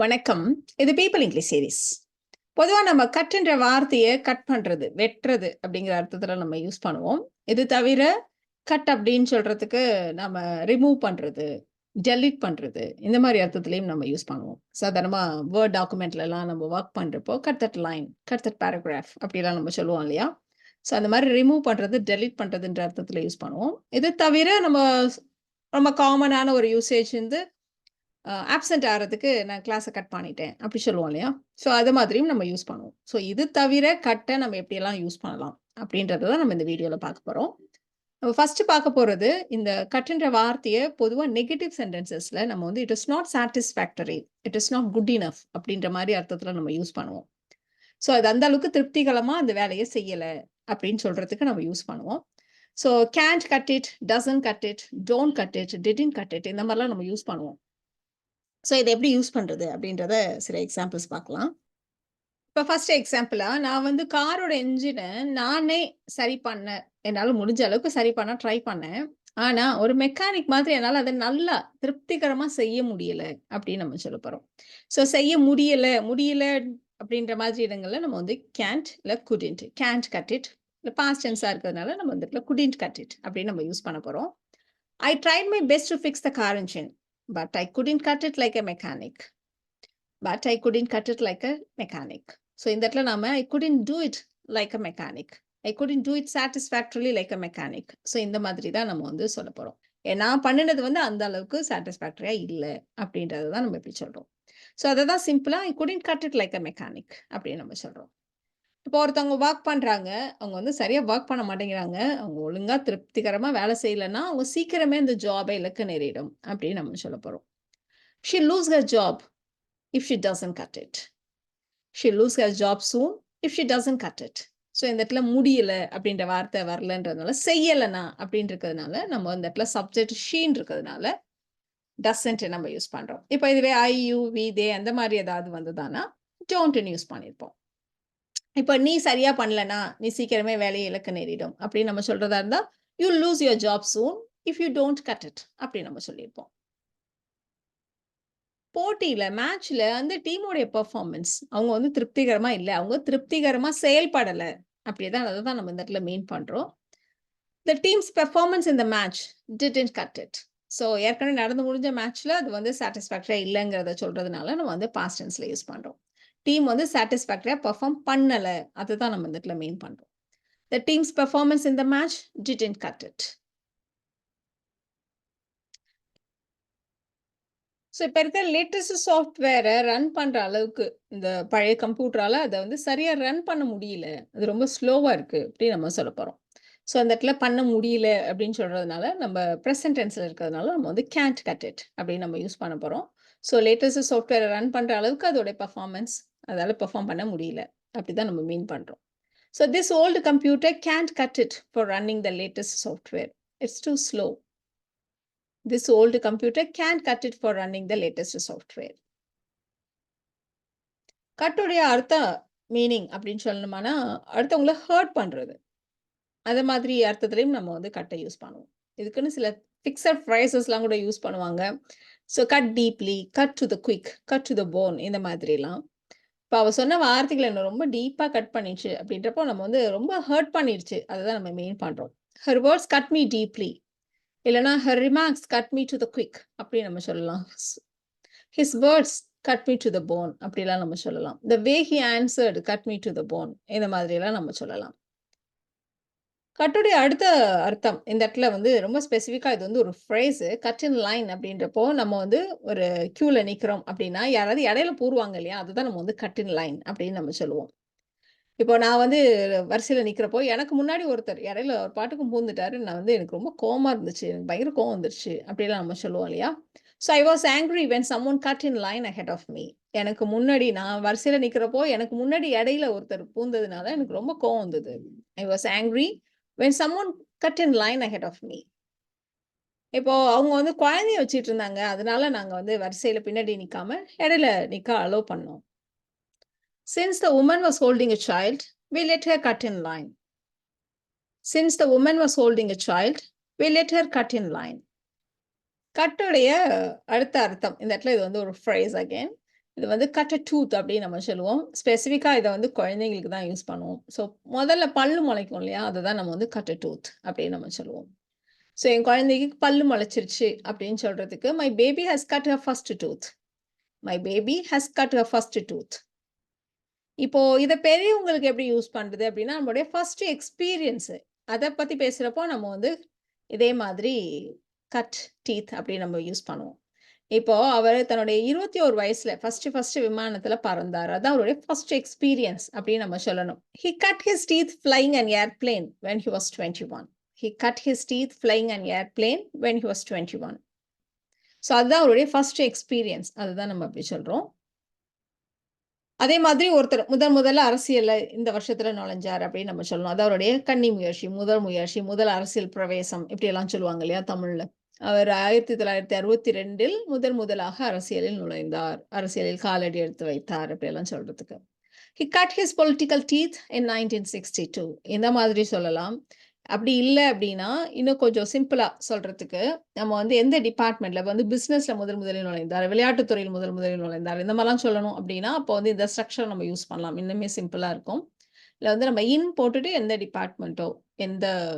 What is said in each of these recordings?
வணக்கம். இது people English series. பொதுவா நம்ம கட்ன்ற வார்த்தையை கட் பண்றது, வெட்டுறது அப்படிங்கிற அர்த்தத்துல நம்ம யூஸ் பண்ணுவோம். இது தவிர கட் அப்படின்னு சொல்றதுக்கு நம்ம ரிமூவ் பண்றது, டெலீட் பண்றது இந்த மாதிரி அர்த்தத்திலையும் நம்ம யூஸ் பண்ணுவோம். சாதாரணமா வேர்ட் டாக்குமெண்ட்ல எல்லாம் நம்ம ஒர்க் பண்றப்போ cut that line, cut that paragraph அப்படிலாம் நம்ம சொல்லுவோம் இல்லையா? ஸோ அந்த மாதிரி ரிமூவ் பண்றது, டெலீட் பண்றதுன்ற அர்த்தத்துல யூஸ் பண்ணுவோம். இது தவிர நம்ம ரொம்ப காமனான ஒரு யூசேஜ் வந்து ஆப்சென்ட் ஆகிறதுக்கு நான் கிளாஸை கட் பண்ணிட்டேன் அப்படி சொல்லுவோம் இல்லையா? ஸோ அது மாதிரியும் நம்ம யூஸ் பண்ணுவோம். ஸோ இது தவிர கட்டை நம்ம எப்படியெல்லாம் யூஸ் பண்ணலாம் அப்படின்றத தான் நம்ம இந்த வீடியோவில் பார்க்க போகிறோம். நம்ம ஃபர்ஸ்ட் பார்க்க போகிறது இந்த கட்டுன்ற வார்த்தையை பொதுவாக நெகட்டிவ் சென்டென்சஸில் நம்ம வந்து it is not satisfactory, it is not good enough அப்படின்ற மாதிரி அர்த்தத்தில் நம்ம யூஸ் பண்ணுவோம். ஸோ அது அந்த அளவுக்கு திருப்திகரமாக அந்த வேலையை செய்யலை அப்படின்னு சொல்கிறதுக்கு நம்ம யூஸ் பண்ணுவோம். So Gantt cut it, doesn't cut it, don't cut it, didn't cut it இந்த மாதிரிலாம் நம்ம யூஸ் பண்ணுவோம். ஸோ இதை எப்படி யூஸ் பண்ணுறது அப்படின்றத சில எக்ஸாம்பிள்ஸ் பார்க்கலாம். இப்போ ஃபர்ஸ்ட் எக்ஸாம்பிளாக நான் வந்து காரோட என்ஜினை நானே சரி பண்ணேன், என்னால் முடிஞ்ச அளவுக்கு சரி பண்ண ட்ரை பண்ணேன். ஆனால் ஒரு மெக்கானிக் மாதிரி என்னால் அதை நல்லா திருப்திகரமாக செய்ய முடியலை அப்படின்னு நம்ம சொல்ல போகிறோம். ஸோ செய்ய முடியலை அப்படின்ற மாதிரி இடங்களில் நம்ம வந்து கேன்ட் இல்லை குடின்ட், கேன்ட் கட் இட் இல்லை பாஸ்ட் டென்ஸாக இருக்கிறதுனால நம்ம வந்து குடின்ட் கட் இட் அப்படின்னு நம்ம யூஸ் பண்ண போகிறோம். I tried my best to fix the car engine, but I couldn't cut it like a mechanic. So இந்த இடத்துல நாம I couldn't do it like a mechanic. I couldn't do it satisfactorily like a mechanic. So இந்த மாதிரி தான் நம்ம வந்து சொல்ல போறோம். நான் பண்ணினது வந்து அந்த அளவுக்கு சாட்டிஸ்ஃபேக்டரியா இல்லை அப்படின்றது தான் நம்ம இப்படி சொல்றோம். ஸோ அதை தான் சிம்பிளா I couldn't cut it like a mechanic அப்படின்னு நம்ம சொல்றோம். இப்போ ஒருத்தவங்க ஒர்க் பண்றாங்க, அவங்க வந்து சரியா ஒர்க் பண்ண மாட்டேங்கிறாங்க, அவங்க ஒழுங்கா திருப்திகரமா வேலை செய்யலைன்னா அவங்க சீக்கிரமே இந்த ஜாபை இழக்க நேரிடும் அப்படின்னு நம்ம சொல்ல போறோம். She lose her job if she doesn't cut it. She lose her job soon if she doesn't cut it. So இந்த இடத்துல முடியல அப்படின்ற வார்த்தை வரலன்றதுனால, செய்யலைனா அப்படின்னு இருக்கிறதுனால நம்ம இந்த இடத்துல சப்ஜெக்ட் ஷீன் இருக்கிறதுனால டசன்ட் நம்ம யூஸ் பண்றோம். இப்போ இதுவே ஐ, யூ, வி, தே அந்த மாதிரி ஏதாவது வந்ததானா டோன்ட்னு யூஸ் பண்ணியிருப்போம். இப்போ நீ சரியா பண்ணலனா நீ சீக்கிரமே வேலையை இழக்க நேரிடும் அப்படின்னு நம்ம சொல்றதா இருந்தா you lose your job soon if you don't cut it அப்படின்னு நம்ம சொல்லியிருப்போம். போட்டியில மேட்ச்ல அந்த டீமோடைய பெர்ஃபார்மன்ஸ் அவங்க வந்து திருப்திகரமா இல்லை, அவங்க திருப்திகரமா செயல்படலை அப்படிதான் அதை தான் நம்ம இந்த இடத்துல மீன் பண்றோம். The team's performance in the match didn't cut it. So ஏற்கனவே நடந்து முடிஞ்ச மேட்ச்ல அது வந்து சாட்டிஸ்ஃபேக்டரியா இல்லைங்கிறத சொல்றதுனால நம்ம வந்து பாஸ்ட் டென்ஸ்ல யூஸ் பண்றோம். டீம் வந்து சாட்டிஸ்ஃபேக்டரியா பெர்ஃபார்ம் பண்ணல, அதுதான் நம்ம இந்த இடத்துல மீன் பண்றோம். The team's performance in the match didn't cut it. So இப்போ இருக்கிற லேட்டஸ்ட் சாஃப்ட்வேரை ரன் பண்ற அளவுக்கு இந்த பழைய கம்ப்யூட்டரால அதை வந்து சரியா ரன் பண்ண முடியல, அது ரொம்ப ஸ்லோவா இருக்கு அப்படின்னு நம்ம சொல்ல போறோம். ஸோ அந்த இடத்துல பண்ண முடியல அப்படின்னு சொல்றதுனால நம்ம ப்ரெசன்ட் டென்ஸ்ல இருக்கிறதுனால நம்ம வந்து கேன்ட் கட் இட் அப்படின்னு நம்ம யூஸ் பண்ண போறோம். ஸோ லேட்டஸ்ட் சாஃப்ட்வேரை ரன் பண்ற அளவுக்கு அதோட பெர்ஃபார்மன்ஸ் அதால பெர்ஃபார்ம் பண்ண முடியல அப்படிதான் நம்ம மீன் பண்றோம். So this old computer can't cut it for running the latest software, it's too slow. This old computer can't cut it for running the latest software. கட்டுடைய அர்த்த மீனிங் அப்படின்னு சொல்லணுமானா அடுத்தவங்களை ஹர்ட் பண்றது, அது மாதிரி அர்த்தத்திலையும் நம்ம வந்து கட்டை யூஸ் பண்ணுவோம். இதுக்குன்னு சில ஃபிக்ஸட் ஃப்ரேசஸ்லாம் கூட யூஸ் பண்ணுவாங்க. So cut deeply, cut to the quick, cut to the phone இந்த மாதிரிலாம். இப்போ அவ சொன்ன வார்த்தைகளை என்ன ரொம்ப டீப்பாக கட் பண்ணிடுச்சு அப்படின்றப்போ நம்ம வந்து ரொம்ப ஹர்ட் பண்ணிடுச்சு, அதை தான் நம்ம மீன் பண்ணுறோம். Her words cut me deeply, இல்லைனா her remarks cut me to the quick அப்படி நம்ம சொல்லலாம். his words cut me to the bone அப்படிலாம் நம்ம சொல்லலாம். the way he answered cut me to the bone இந்த மாதிரியெல்லாம் நம்ம சொல்லலாம். கட்டுடைய அடுத்த அர்த்தம் இந்த இடத்துல வந்து ரொம்ப ஸ்பெசிஃபிக்காக இது வந்து ஒரு ஃப்ரேஸு கட் இன் லைன் அப்படின்றப்போ நம்ம வந்து ஒரு கியூவில் நிற்கிறோம் அப்படின்னா யாராவது இடையில பூருவாங்க இல்லையா, அதுதான் நம்ம வந்து கட் இன் லைன் அப்படின்னு நம்ம சொல்லுவோம். இப்போ நான் வந்து வரிசையில் நிற்கிறப்போ எனக்கு முன்னாடி ஒருத்தர் இடையில ஒரு பாட்டுக்கும் பூந்துட்டாரு, நான் வந்து எனக்கு ரொம்ப கோவமாக இருந்துச்சு, எனக்கு பயங்கர கோவம் வந்துருச்சு அப்படிலாம் நம்ம சொல்லுவோம் இல்லையா. So I was angry when someone cut in line ahead of me. எனக்கு முன்னாடி நான் வரிசையில் நிற்கிறப்போ எனக்கு முன்னாடி இடையில ஒருத்தர் பூந்ததுனால எனக்கு ரொம்ப கோவம் வந்தது. I was angry when someone cut in line ahead of me. இப்போ அவங்க வந்து குழந்தைய வச்சுட்டு இருந்தாங்க, அதனால நாங்கள் வந்து வரிசையில் பின்னாடி நிற்காம இடையில நிற்க அலோவ் பண்ணோம். Since the woman was holding a child, we let her cut in line. Since the woman was holding a child, we let her cut in line. கட்டுடைய அடுத்த அர்த்தம் இந்த இடத்துல இது வந்து ஒரு ஃப்ரேஸ் அகேன். இது வந்து கட் அ டூத் அப்படின்னு நம்ம சொல்லுவோம். ஸ்பெசிஃபிக்கா இத வந்து குழந்தைங்களுக்கு தான் யூஸ் பண்ணுவோம். ஸோ முதல்ல பல்லு முளைக்கும் இல்லையா? அதுதான் நம்ம வந்து கட் அ டூத் அப்படின்னு நம்ம சொல்லுவோம். ஸோ என் குழந்தைக்கு பல்லு முளைச்சிருச்சு அப்படின்னு சொல்றதுக்கு, my baby has cut her first tooth. My baby has cut her first tooth. இப்போ இத பெரியவங்களுக்கு எப்படி யூஸ் பண்றது அப்படின்னா, நம்மளுடைய ஃபர்ஸ்ட் எக்ஸ்பீரியன்ஸ் அத பத்தி பேசுறப்போ நம்ம வந்து இதே மாதிரி கட் டீத் அப்படின்னு நம்ம யூஸ் பண்ணுவோம். இப்போ அவரு தன்னுடைய 21 வயசுல ஃபர்ஸ்ட் விமானத்துல பறந்தாரு. அதான் அவருடைய ஃபர்ஸ்ட் எக்ஸ்பீரியன்ஸ் அப்படின்னு நம்ம சொல்லணும். He cut his teeth flying an airplane when he was 21. He cut his teeth flying an airplane when he was 21. So அதுதான் அவருடைய ஃபர்ஸ்ட் எக்ஸ்பீரியன்ஸ். அதுதான் நம்ம அப்படி சொல்றோம். அதே மாதிரி ஒருத்தர் முதல்ல அரசியல்ல இந்த வருஷத்துல நுழைஞ்சார் அப்படின்னு நம்ம சொல்லணும். அது அவருடைய கன்னி முயற்சி, முதல் அரசியல் பிரவேசம் இப்படியெல்லாம் சொல்லுவாங்க இல்லையா தமிழ்ல. அவர் 1962 முதலாக அரசியலில் நுழைந்தார். அரசியலில் காலடி எடுத்து வைத்தார் அப்படியெல்லாம் சொல்றதுக்கு. He cut his political teeth in 1962. இந்த மாதிரி சொல்லலாம். அப்படி இல்ல அப்படின்னா, இன்னும் கொஞ்சம் சிம்பிளா சொல்றதுக்கு, நம்ம வந்து எந்த டிபார்ட்மெண்ட்ல வந்து பிசினஸ்ல முதலில் நுழைந்தார், விளையாட்டுத் துறையில் முதலில் நுழைந்தார், இந்த மாரிலாம் சொல்லணும் அப்படின்னா, அப்போ வந்து இந்த ஸ்ட்ரக்சர் நம்ம யூஸ் பண்ணலாம். இன்னுமே சிம்பிளா இருக்கும். இதுல வந்து நம்ம இன் போட்டுட்டு எந்த டிபார்ட்மெண்ட்டோ, எந்த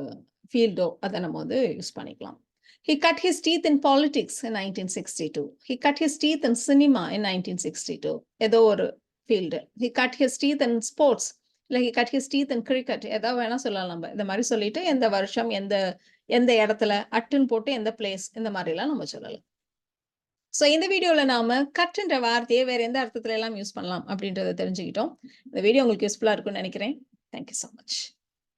ஃபீல்டோ அத நம்ம வந்து யூஸ் பண்ணிக்கலாம். He cut his teeth in politics in 1962. He cut his teeth in cinema in 1962. ஏதோ ஒரு field. He cut his teeth in sports. இல்ல he cut his teeth in cricket. எதா வேணா சொல்லலாம் நம்ம. இந்த மாரி சொல்லிட்டு எந்த வருஷம், எந்த எந்த இடத்துல, அட்டுன்னு போட்டு எந்த பிளேஸ் இந்த மாரிலாம் நம்ம சொல்லலாம். ஸோ இந்த வீடியோல நாம கட்ன்ற வார்த்தையை வேற எந்த அர்த்தத்துல எல்லாம் யூஸ் பண்ணலாம் அப்படின்றத தெரிஞ்சுக்கிட்டோம். இந்த வீடியோ உங்களுக்கு யூஸ்ஃபுல்லா இருக்கும்னு நினைக்கிறேன். Thank you so much.